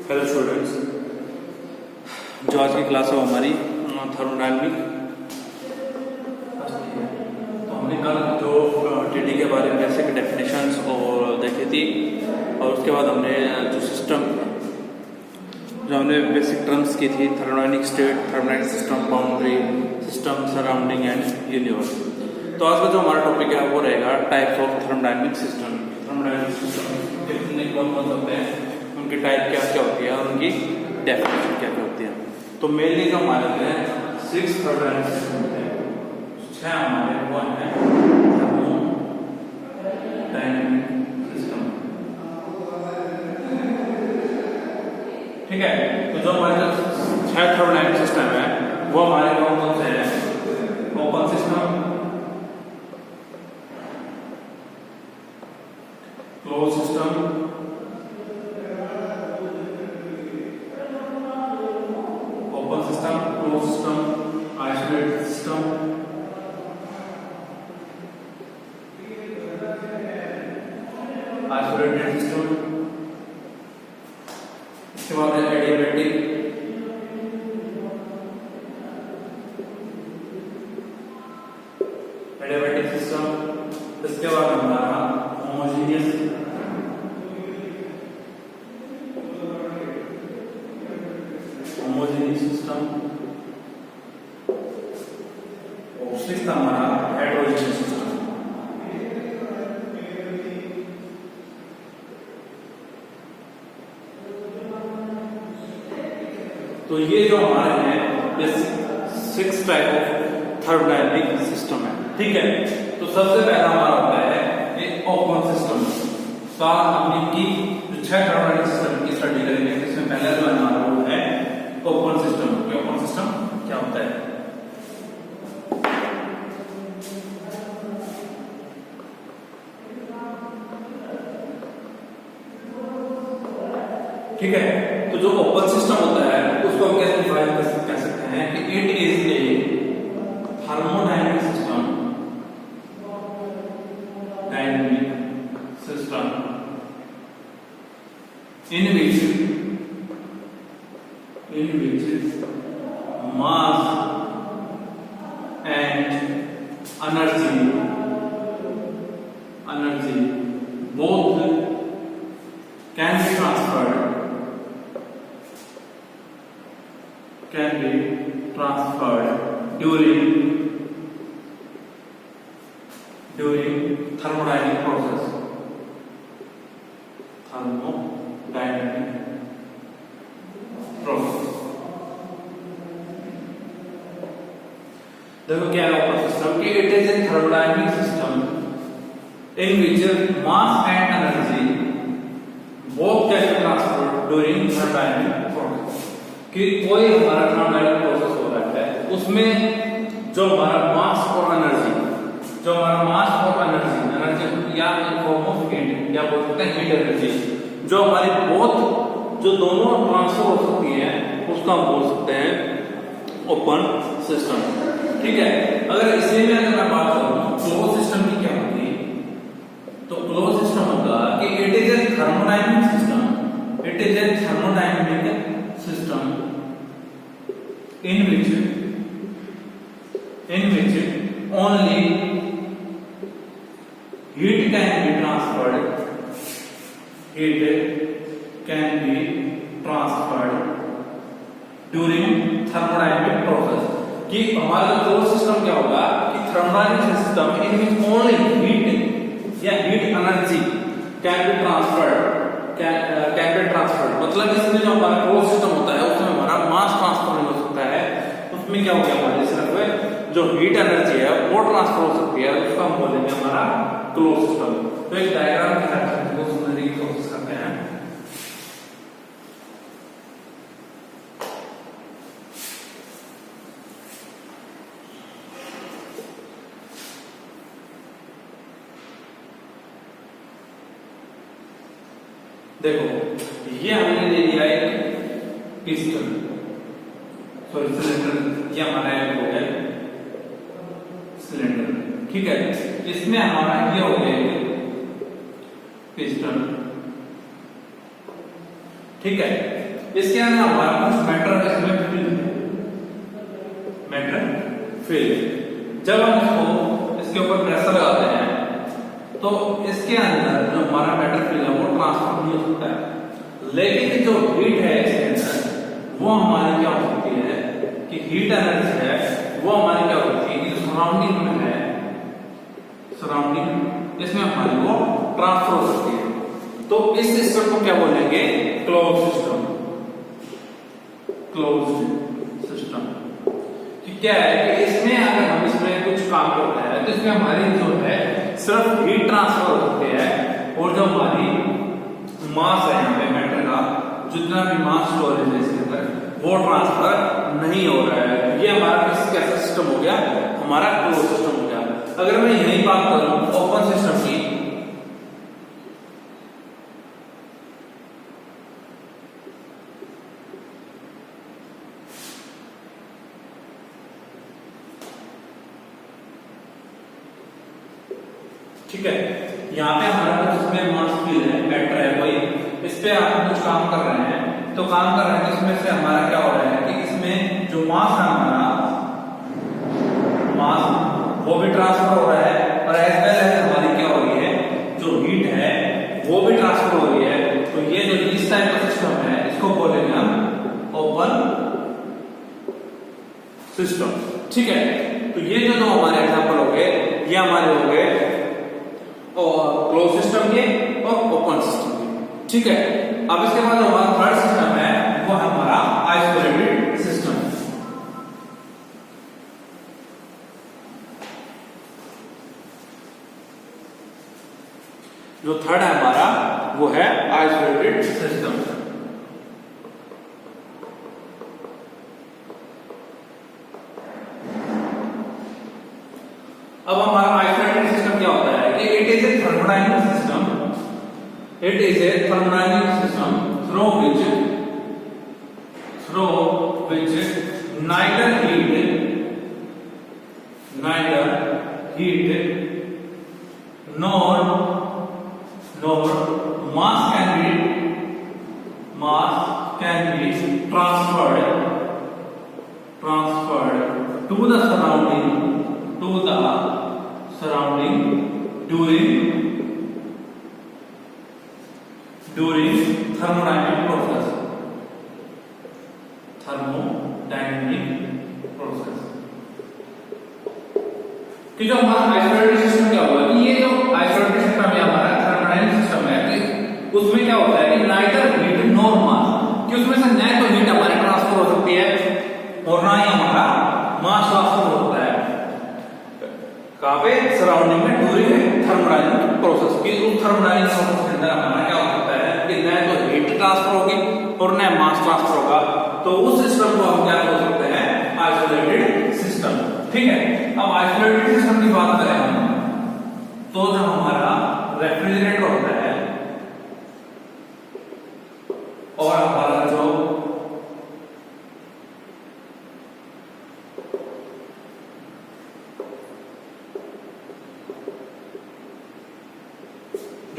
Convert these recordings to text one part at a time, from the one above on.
Hello students, जो आज की क्लास है हमारी थर्मोडायनामिक। तो हमने कल जो टीडी के बारे में बेसिक डेफिनेशंस और देखी थी, और उसके बाद हमने जो सिस्टम जो हमने बेसिक टर्म्स की थी, thermodynamic state, thermodynamic system, boundary system, surrounding and universe. तो आज का जो हमारा टॉपिक है वो रहेगा types of thermodynamic system. Thermodynamic system कितने कौन होते हैं, उनकी टाइप क्या क्या होती है और उनकी डेफिनेशन क्या क्या होती है। तो मेनली जो हमारे हैं 6 थर्मोडायनामिक सिस्टम होते हैं, 6 हमारे वो हैं थर्मोडायनामिक सिस्टम। ठीक है, तो जो हमारे 6 थर्मोडायनामिक सिस्टम है वो हमारे कौन कौन से हैं? Open system, close system, close system, isolated system, isolated system, इसके बाद है एडियाबैटिक, एडियाबैटिक सिस्टम, इसके बाद हमारा होमोजेनियस, होमोजेनियस सिस्टम, और सिक्स्थ हमारा हेटेरोजेनियस सिस्टम। तो ये जो हमारे हैं ये 6 टाइप ऑफ थर्मोडायनामिक सिस्टम है। ठीक है, तो सबसे पहला हमारा होता है ये ओपन सिस्टम का। हमने की 6 थर्मोडायनामिक सिस्टम की स्टडी करेंगे, इसमें पहला जो हमारा वो है ओपन सिस्टम। ओपन सिस्टम क्या होता है? ठीक है, तो जो ओपन सिस्टम होता है उसको हम कैसे डिफाइन कह सकते हैं कि it is a thermodynamic system, dynamic system in which mass and energy both can be transferred during thermodynamic process. Thermodynamic process. देखो क्या है ओपन सिस्टम कि it is a thermodynamic system in which mass and energy both can be transferred during thermodynamic process. कि कोई हमारा thermodynamic process हो रहा है उसमें जो हमारा मास और एनर्जी या इन फॉर्म ऑफ हीट या बोल सकते हैं हीट एनर्जी, जो हमारी बहुत जो दोनों ट्रांसफर हो सकती है उसको हम बोल सकते हैं ओपन सिस्टम। ठीक है, अगर इसी में अगर मैं बात करूं क्लोज सिस्टम की क्या होगी, तो क्लोज सिस्टम होगा कि it is a thermodynamic system in which only heat can be transferred during thermodynamic process। कि हमारा क्लोज सिस्टम क्या होगा कि thermodynamic system in which only heat या heat energy can be transferred, मतलब इसमें जो हमारा क्लोज सिस्टम होता है उसमें हमारा मास ट्रांसफर हो सकता है। उसमें क्या हो गया हमारे सिर्फ जो हीट एनर्जी है वो ट्रांसफर हो सकती है, उसको हम बोलेंगे हमारा क्लोज सिस्टम। तो एक डायग्राम के साथ इसको समझने की कोशिश करते हैं। देखो ये हमने ले लिया एक पिस्टन, सॉरी सिलेंडर, ये हमारा हो गया सिलेंडर। ठीक है, इसमें हमारा ये हो गया पिस्टन, ठीक है, इसके अंदर हमारा कुछ मैटर इसमें मैटर फील्ड, जब हम इसको इसके ऊपर प्रेशर लगाते हैं तो इसके अंदर जो हमारा मैटर फील्ड है वो ट्रांसफर नहीं हो सकता है, लेकिन जो हीट है इसके अंदर वो हमारी क्या हो सकती है कि हीट एनर्जी है वो हमारी क्या हो सकती है कि जो सराउंडिंग में है, सराउंडिंग इसमें हमारी वो ट्रांसफर हो सकती है। तो इस सिस्टम को क्या बोलेंगे, क्लोज सिस्टम। क्लोज सिस्टम कि क्या है कि इसमें अगर हम इसमें कुछ काम करते हैं तो इसमें हमारी जो है सिर्फ हीट ट्रांसफर हो सकती है, और जो हमारी मास है यहाँ पे मैटर का जितना भी मास स्टोरेज है इसके अंदर वो ट्रांसफर नहीं हो रहा है। ये हमारा कैसा सिस्टम हो गया, हमारा क्लोज सिस्टम हो गया। अगर मैं यही बात करूं ओपन सिस्टम की, ठीक है, यहाँ पे हमारा कुछ इसमें मास फील्ड है, मैटर है कोई, इस पे आप कुछ काम कर रहे हैं, तो काम कर रहे हैं तो इसमें से हमारा क्या हो रहा है कि इसमें जो मास है हमारा मास वो भी ट्रांसफर हो रहा है, और एज वेल एज हमारी क्या हो रही है जो हीट है वो भी ट्रांसफर हो रही है। तो ये जो इस टाइप का सिस्टम है इसको बोलेंगे हम ओपन सिस्टम, ठीक है। तो ये जो दो हमारे एग्जांपल हो गए, ये हमारे हो गए और क्लोज सिस्टम के और ओपन सिस्टम के, ठीक है। अब इसके बाद हमारा थर्ड सिस्टम है वो है हमारा आइसोलेटेड सिस्टम। जो थर्ड है हमारा वो है आइसोलेटेड सिस्टम। अब हमारा आइसोलेटेड सिस्टम क्या होता है कि it is a thermodynamic system, it is a thermodynamic system through which neither heat nor mass can be transferred to the surrounding during thermodynamic process कि जो हमारा आइसोलेटेड सिस्टम क्या होगा कि ये जो आइसोलेटेड सिस्टम है हमारा थर्मोडायनामिक सिस्टम है कि उसमें क्या होता है कि नाइदर हीट नॉर मास, कि उसमें से न तो हीट हमारे ट्रांसफर हो सकती है और ना ही हमारा मास ट्रांसफर हो सकता है। कहां पे, सराउंडिंग में ड्यूरिंग थर्मोडायनामिक प्रोसेस की। उस थर्मोडायनामिक प्रोसेस के अंदर हमारा क्या हो सकता है कि न तो हीट ट्रांसफर होगी और न मास ट्रांसफर होगा। तो उस सिस्टम को हम क्या बोल सकते हैं, आइसोलेटेड सिस्टम, ठीक है। अब आइसोलेटेड सिस्टम की बात करें हम तो जो हमारा रेफ्रिजरेटर होता है और हमारा जो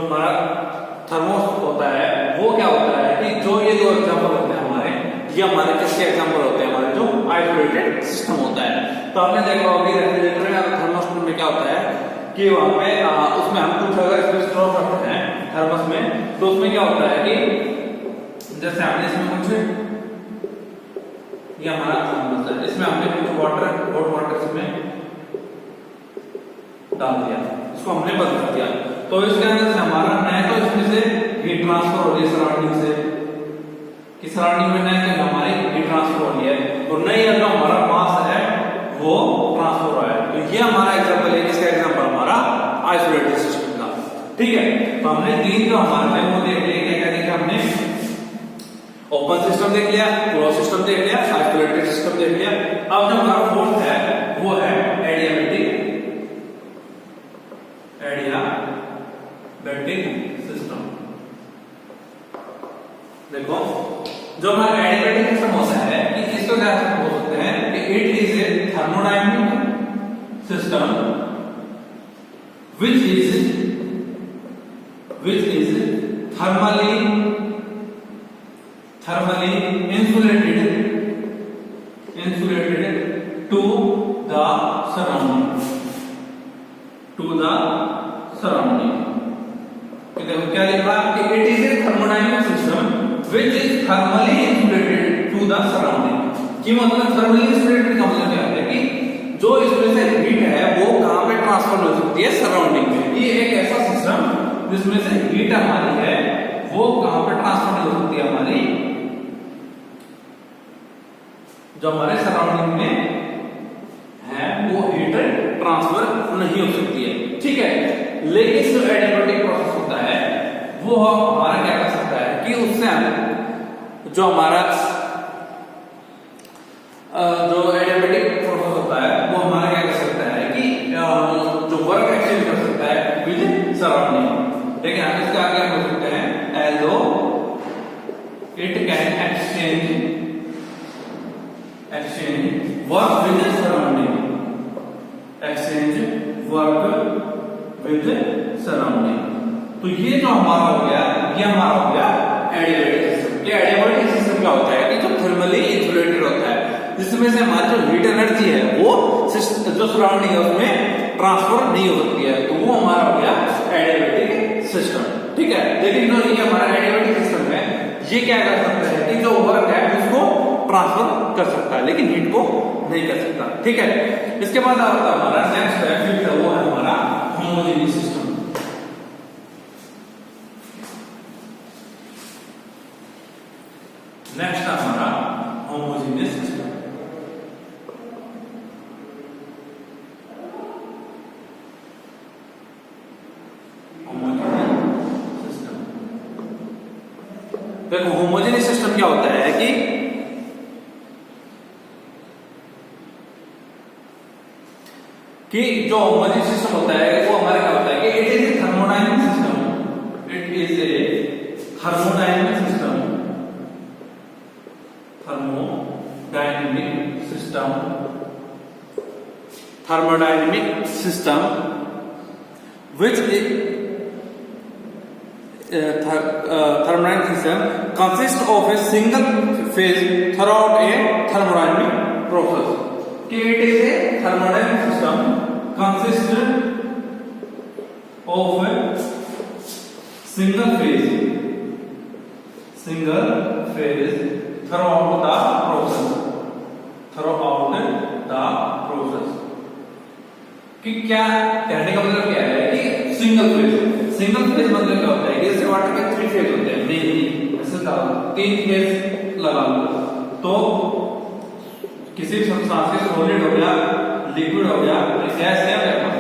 हमारा थर्मोस होता है वो क्या होता है कि जो ये दो एग्जांपल होते हैं हमारे, ये हमारे किसके एग्जांपल होते हैं, हमारे जो आइसोलेटेड सिस्टम होता है। तो आपने देखा होगा रेफ्रिजरेटर या थर्मोस में क्या होता है कि वहां पे उसमें हम कुछ अगर इसमें स्टोर करते हैं थर्मस में, तो उसमें क्या होता है कि जैसे हमने इसमें कुछ, ये हमारा थर्मस है, इसमें हमने कुछ वाटर, हॉट वाटर इसमें डाल दिया, इसको हमने बंद कर दिया, तो इसके अंदर से हमारा न तो इसमें से हीट ट्रांसफर हो रही है सराउंडिंग से, कि सराउंडिंग में न तो हमारी हीट ट्रांसफर हो रही है और न ही जो हमारा मास है वो ट्रांसफर हो रहा है। तो ये हमारा एग्जांपल है, किसका एग्जांपल, हमारा आइसोलेटेड सिस्टम का, ठीक है। तो हमने तीन जो हमारे वो देख लिए, क्या क्या देखा हमने, ओपन सिस्टम देख लिया, क्लोज सिस्टम देख लिया, आइसोलेटेड सिस्टम देख लिया। अब जो हमारा फोर्थ है वो है एडियाबैटिक सिस्टम। देखो जो हमारा एडियाबैटिक सिस्टम होता है कि इसको क्या बोल सकते हैं कि it is a thermodynamic system which is thermally thermally insulated to the surrounding. देखो क्या लिखा कि it is a thermodynamic system which is thermally insulated to the surrounding. कि मतलब थर्मली इंसुलेटेड का मतलब क्या है कि जो इसमें से हीट है वो कहां पे ट्रांसफर हो सकती है, सराउंडिंग में। ये एक ऐसा सिस्टम जिसमें से हीट हमारी है वो कहां पे ट्रांसफर हो सकती है, हमारी जो हमारे सराउंडिंग में है वो हीट ट्रांसफर नहीं हो सकती है, ठीक है। लेकिन जो एडियाबैटिक प्रोसेस होता है वो हमारा क्या कर सकता है कि उससे जो हमारा जो एडियाबैटिक प्रोसेस होता है वो हमारा क्या कर सकता है कि जो वर्क एक्सचेंज कर सकता है विद सराउंडिंग। लेकिन हम इसका आगे बोल सकते हैं although it can exchange work with surrounding, तो ये जो हमारा हो गया, ये हमारा हो गया एडियाबैटिक सिस्टम। ये एडियाबैटिक सिस्टम क्या होता है कि जो थर्मली इंसुलेटेड होता है, जिसमें से हमारी जो हीट एनर्जी है वो जो सराउंडिंग है उसमें ट्रांसफर नहीं हो सकती है, तो वो हमारा हो गया एडियाबैटिक सिस्टम, ठीक है। लेकिन जो ये हमारा एडियाबैटिक सिस्टम है ये क्या कर सकता है कि जो वर्क है उसको ट्रांसफर कर सकता है लेकिन हीट को नहीं कर सकता, ठीक है। इसके बाद हमारा नेक्स्ट है वो है हमारा होमोजेनियस सिस्टम। नेक्स्ट है हमारा होमोजेनियस सिस्टम। देखो होमोजेनियस सिस्टम क्या होता है कि जो होमोजेनियस सिस्टम होता है वो हमारा क्या होता है कि it is a thermodynamic system, thermodynamic system which thermodynamic system consists of a single phase throughout a thermodynamic process. It is a thermodynamic system consists of a single phase throughout the process. कि क्या कहने का मतलब क्या है कि single phase मतलब क्या होता है कि जैसे वाटर के 3 फेज होते हैं, नहीं ऐसे 3 फेज लगा लो तो किसी सब्सटेंस के सॉलिड हो गया, लिक्विड हो गया, गैस या वेपर,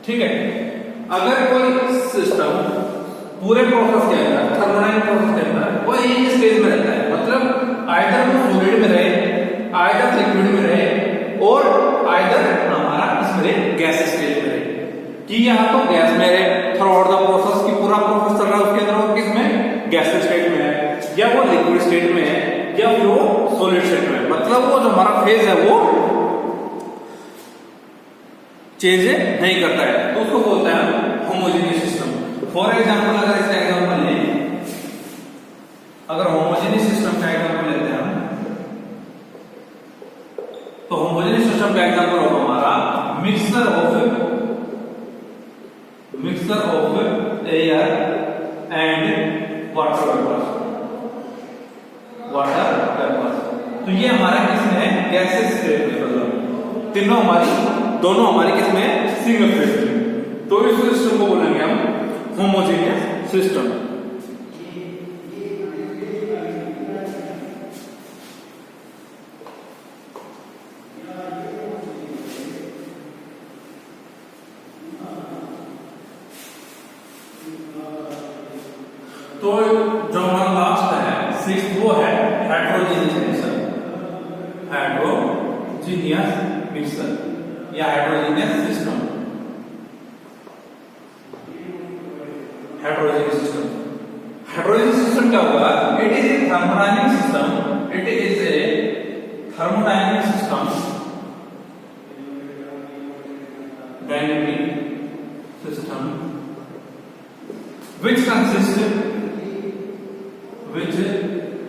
ठीक है। अगर कोई सिस्टम पूरे प्रोसेस के अंदर थर्मोडायनामिक प्रोसेस के अंदर वो एक स्टेज में रहता है, मतलब आइदर वो सॉलिड में रहे, आइदर लिक्विड में रहे और आइदर हमारा इसमें रहे गैस स्टेज में रहे, कि यहाँ तो गैस में रहे थ्रू आउट द प्रोसेस की पूरा प्रोसेस चल रहा है उसके अंदर वो किसमें गैस स्टेट में है, या वो लिक्विड स्टेट में है, या फिर वो सॉलिड स्टेट में है। मतलब वो जो हमारा फेज है वो चेंज नहीं करता है, तो उसको बोलते हैं होमोजेनियस सिस्टम। फॉर एग्जांपल अगर इसका एग्जांपल लें, अगर होमोजेनियस सिस्टम का एग्जांपल लेते हैं हम, तो होमोजेनियस सिस्टम का एग्जांपल होगा हमारा mixture of air and water vapours. तो ये हमारा किसमें है गैसेस स्टेट में, मतलब दोनों हमारी किसमें है सिंगल फेज में, तो इस सिस्टम को बोलेंगे हम होमोजेनियस सिस्टम। तो जो हमारा लास्ट है 6th वो है हेटेरोजेनियस मिक्सर या हेटेरोजेनियस सिस्टम। हेटेरोजेनियस सिस्टम क्या होगा? It is a thermodynamic system which consists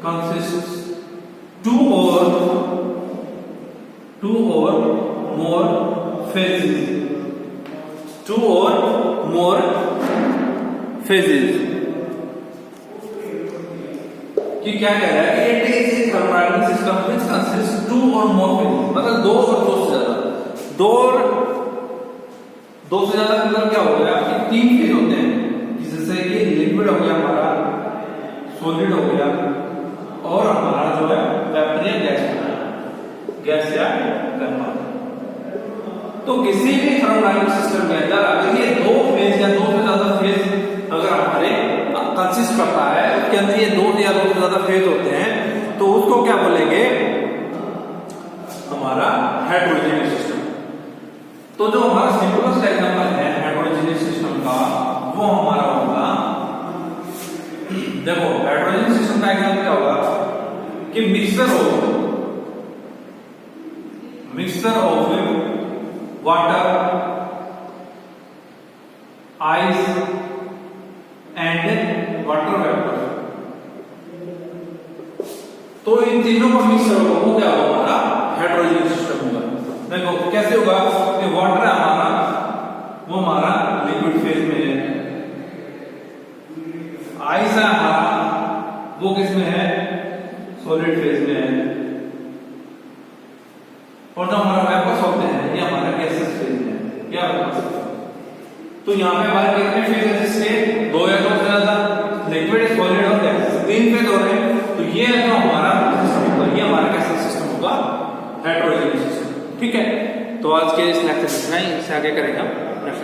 consists two or more phases. Two or more phases. कि क्या कह रहा है कि it is a thermodynamic system which consists two or more phases, मतलब दो और दो से ज्यादा, दो से ज्यादा मतलब क्या हो गया कि तीन फेज होते हैं, जैसे कि लिक्विड हो गया हमारा, सॉलिड हो गया और हमारा जो है वेपर या गैस या गर्म। तो किसी भी थर्मोडायनामिक सिस्टम के अंदर अगर ये दो फेज या दो से ज्यादा फेज अगर हमारे कंसिस्ट करता है, उसके अंदर ये दो या दो से ज्यादा फेज होते हैं, तो उसको क्या बोलेंगे, हमारा हेटेरोजेनियस सिस्टम। तो जो हमारा सिंपलेस्ट एग्जांपल है हेटेरोजेनियस सिस्टम का, वो हमारा होगा, देखो हेटेरोजेनियस सिस्टम का एग्जांपल क्या होगा कि mixture of water, ice and water vapour. तो इन तीनों का मिक्सचर होगा, वो क्या होगा, हमारा हेटेरोजेनियस सिस्टम होगा। देखो कैसे होगा कि वाटर है हमारा, वो हमारा लिक्विड फेज में है, आइस है हमारा, वो किस में है, सॉलिड फेज में है, और जो हमारा वेपर्स होते हैं ये हमारा गैसेस फेज में है। क्या होगा, तो यहाँ पे हमारे कितने फेज है, जिसके दो या दो से ज्यादा, लिक्विड, सॉलिड और गैस, तीन फेज हो रहे हैं। तो ये है जो हमारा सिस्टम होगा, ये हमारा कैसा सिस्टम होगा, हेटेरोजेनियस सिस्टम। ठीक है, तो आज के इस लेक्चर में इतना ही, इससे आगे करेंगे नेक्स्ट।